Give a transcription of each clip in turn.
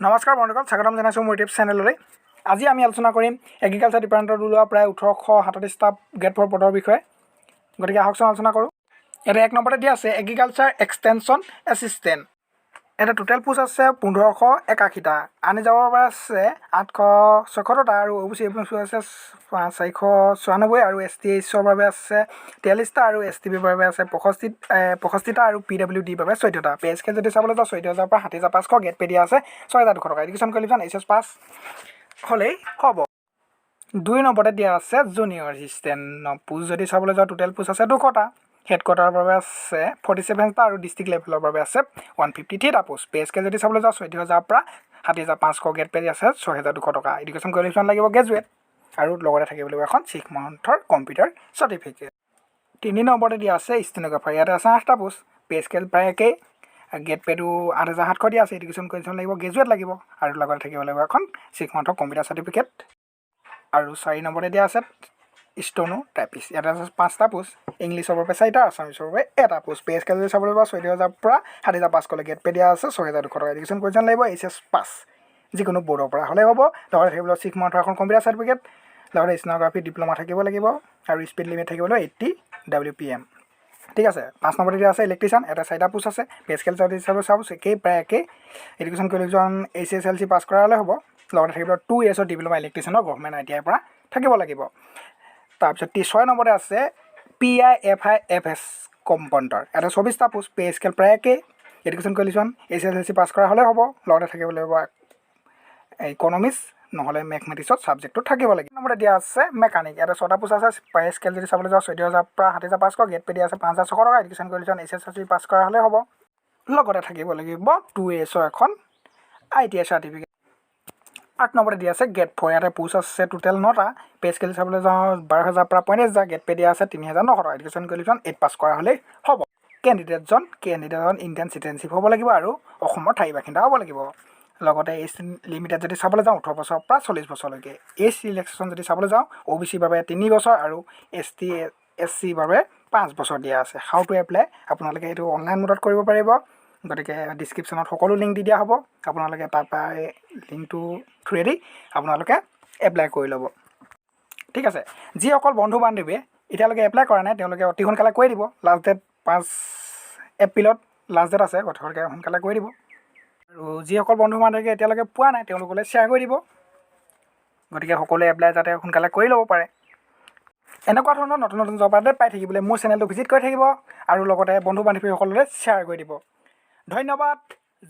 নমস্কাৰ বন্ধুসকল, স্বাগতম জনাইছোঁ মোৰ ইউটিউব চেনেললৈ। আজি আমি আলোচনা কৰিম এগ্ৰিকালচাৰ ডিপাৰ্টমেণ্টত ওলোৱা প্ৰায় 1837টা গ্ৰেড 4 পদৰ বিষয়ে। গতিকে আহকচোন আলোচনা কৰোঁ। এটা 1 নম্বৰতে দিয়া আছে এগ্ৰিকালচাৰ এক্সটেনশ্যন এছিষ্টেণ্ট। এটা টোটেল পোষ্ট আছে 1581টা, আনি যাবৰ বাবে আছে 876টা আৰু OBC আছে 494 আৰু STHৰ বাবে আছে 43টা আৰু STBৰ বাবে আছে 65টা আৰু PWDৰ বাবে 14টা। পে স্কেল যদি চাবলৈ যাওঁ 14,000 পৰা 60,500, গেট পে দিয়া আছে 6,200 টকা। এডুকেশ্যন কোৱালিফিকেশ্যন HS পাছ হ'লেই হ'ব। 2 নম্বৰতে দিয়া আছে জুনিয়ৰ এছিষ্টেণ্ট পোষ্ট যদি চাবলৈ যাওঁ টোটেল পোষ্ট আছে 200টা, হেড কোৱাৰ্টাৰৰ বাবে আছে 47টা আৰু ডিষ্ট্ৰিক্ট লেভেলৰ বাবে আছে 153টা পোষ্ট। পে স্কেল যদি চাবলৈ যাওঁ 14,000 পৰা 60,500, গেট পে আছে 6,200 টকা। এডুকেশ্যন কোৱালিফিকেশ্যন লাগিব গ্ৰেজুৱেট আৰু লগতে থাকিব লাগিব এখন 6 মান্থৰ কম্পিউটাৰ চাৰ্টিফিকেট। 3 নম্বৰতে দিয়া আছে ষ্টেনোগ্ৰাফাৰ। ইয়াতে আছে 8টা পোষ্ট। পে স্কেল প্ৰায় একেই, গেট পে'টো 8,700 দিয়া আছে। এডুকেশ্যন কোৱালিফিকেশ্যন লাগিব গ্ৰেজুৱেট লাগিব আৰু লগতে থাকিব লাগিব এখন 6 মান্থৰ কম্পিউটাৰ চাৰ্টিফিকেট। আৰু 4 নম্বৰতে দিয়া আছে ষ্টেনো টাইপিষ্ট। ইয়াতে আছে 5টা পোষ্ট। ইংলিছৰ বাবে 4টা, আছামিছৰ বাবে 1টা পোষ্ট। পে স্কেল যদি চাবলৈ পাওঁ 14,000 পৰা 60,500, গেট পে দিয়া আছে 6,200 টকা। এডুকেশ্যন কোৱালিফিকেশ্যন লাগিব HS পাছ, যিকোনো বৰ্ডৰ পৰা হ'লে হ'ব। লগতে থাকিব 6 মান্থৰ এখন কম্পিউটাৰ চাৰ্টিফিকেট, লগতে ষ্টেনোগ্ৰাফি ডিপ্ল'মা থাকিব লাগিব আৰু স্পীড লিমিট থাকিব 80 WPM। ঠিক আছে। 5 নম্বৰতে দিয়া আছে ইলেক্ট্ৰিচিয়ান। এটা 4টা পোষ্ট আছে। পে স্কেল যদি চাওঁ একেই, প্ৰায় একেই। এডুকেশ্যন কোৱালিফিকেশ্যন HSLC পাছ কৰা হ'লে হ'ব। লগতে থাকিব 2 years ডিপ্ল'মা ইলেক্ট্ৰিচিয়ানৰ গভৰ্ণমেণ্ট ITI পৰা থাকিব লাগিব। তাৰপিছত 6 নম্বৰতে আছে PIFIFS কম্পাউণ্ডাৰ। এটা 24টা পোষ্ট। পে স্কেল প্ৰায় একেই। এডুকেশ্যন কোৱালিফিকেশ্যন HSLC পাছ কৰা হ'লে হ'ব। লগতে থাকিব লাগিব ইকনমিক্স নহ'লে মেথমেটিক্সত ছাবজেক্টটো থাকিব লাগিব। নম্বৰতে দিয়া আছে মেকানিক। এটা 6টা পোষ্ট আছে। পে স্কেল যদি চাবলৈ যাওঁ 14,000 পৰা 60,500, গেট পে দিয়া আছে 5,600 টকা। এডুকেশ্যন কোৱালিফিকেশ্যন HSLC পাছ কৰা হ'লে হ'ব। লগতে থাকিব লাগিব 2 years এখন ITI চাৰ্টিফিকেট। 8 নম্বৰতে দিয়া আছে গেট 4। ইয়াতে পোষ্ট আছে টোটেল 9টা। পে স্কেল চাবলৈ যাওঁ 12,000 পৰা 35,000, গেট পে দিয়া আছে 3,900 টকা। এডুকেশ্যন কোৱালিফিকেশ্যন 8 পাছ কৰা হ'লেই হ'ব। কেণ্ডিডেটজন ইণ্ডিয়ান চিটিজেনশ্বিপ হ'ব লাগিব আৰু অসমৰ স্থায়ী বাসিন্দা হ'ব লাগিব। লগতে এজ লিমিটেড যদি চাবলৈ যাওঁ 18 বছৰৰ পৰা 40 বছৰলৈকে। এজ ৰিলেক্সেশ্যন যদি চাবলৈ যাওঁ OBC বাবে 3 বছৰ আৰু ST SC বাবে 5 বছৰ দিয়া আছে। হাউ টু এপ্লাই আপোনালোকে এইটো অনলাইন মোডত কৰিব পাৰিব। গতিকে ডিছক্ৰিপশ্যনত সকলো লিংক দি দিয়া হ'ব। আপোনালোকে তাৰপৰা লিংকটো থ্ৰুৱেদি আপোনালোকে এপ্লাই কৰি ল'ব। ঠিক আছে। যিসকল বন্ধু বান্ধৱীয়ে এতিয়ালৈকে এপ্লাই কৰা নাই তেওঁলোকে অতি সোনকালে কৰি দিব। লাষ্ট ডেট 5 এপ্ৰিলত লাষ্ট ডেট আছে, গতিকে সোনকালে কৰি দিব। আৰু যিসকল বন্ধু বান্ধৱীয়ে এতিয়ালৈকে পোৱা নাই তেওঁলোকলৈ শ্বেয়াৰ কৰি দিব। গতিকে সকলোৱে এপ্লাই যাতে সোনকালে কৰি ল'ব পাৰে। এনেকুৱা ধৰণৰ নতুন নতুন জব আপডেট পাই থাকিবলৈ মোৰ চেনেলটো ভিজিট কৰি থাকিব আৰু লগতে বন্ধু বান্ধৱীসকললৈ শ্বেয়াৰ কৰি দিব। ধন্যবাদ।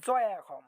জয় অসম।